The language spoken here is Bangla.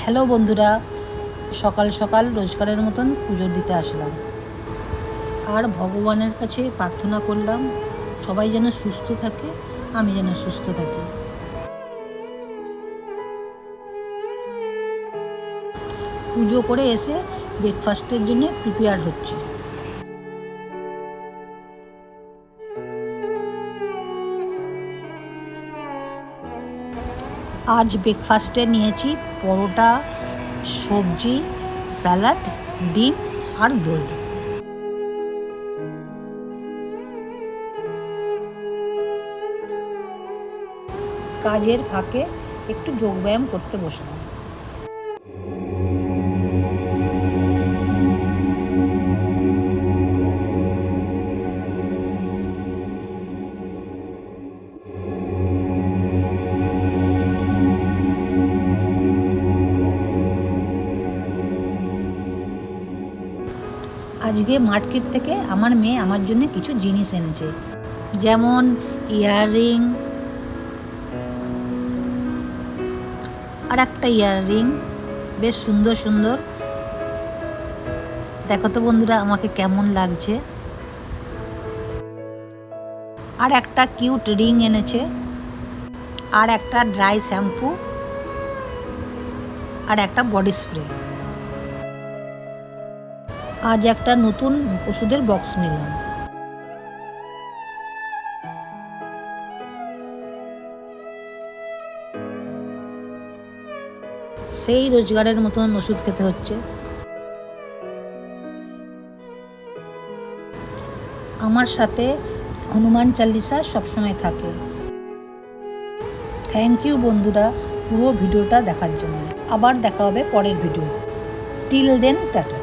হ্যালো বন্ধুরা, সকাল সকাল রোজকারের মতন পুজো দিতে আসলাম আর ভগবানের কাছে প্রার্থনা করলাম সবাই যেন সুস্থ থাকে, আমি যেন সুস্থ থাকি। পুজো করে এসে ব্রেকফাস্টের জন্য প্রিপেয়ার হচ্ছি। আজ ব্রেকফাস্টে নিয়েছি পরোটা, সবজি, স্যালাড, ডিম আর দই। কাজের ফাঁকে একটু যোগব্যায়াম করতে বসলাম। আজকে মার্কেট থেকে আমার মেয়ে আমার জন্য কিছু জিনিস এনেছে, যেমন ইয়াররিং আর একটা ইয়াররিং, বেশ সুন্দর সুন্দর। দেখো তো বন্ধুরা আমাকে কেমন লাগছে। আর একটা কিউট রিং এনেছে, আর একটা ড্রাই শ্যাম্পু, আর একটা বডি স্প্রে। আজ একটা নতুন ওষুধের বক্স নিলাম। সেই রোজগারের মতন ওষুধ খেতে হচ্ছে। আমার সাথে হনুমান চালিসা সবসময় থাকে। থ্যাংক ইউ বন্ধুরা পুরো ভিডিওটা দেখার জন্য। আবার দেখা হবে পরের ভিডিও। Till then, tata.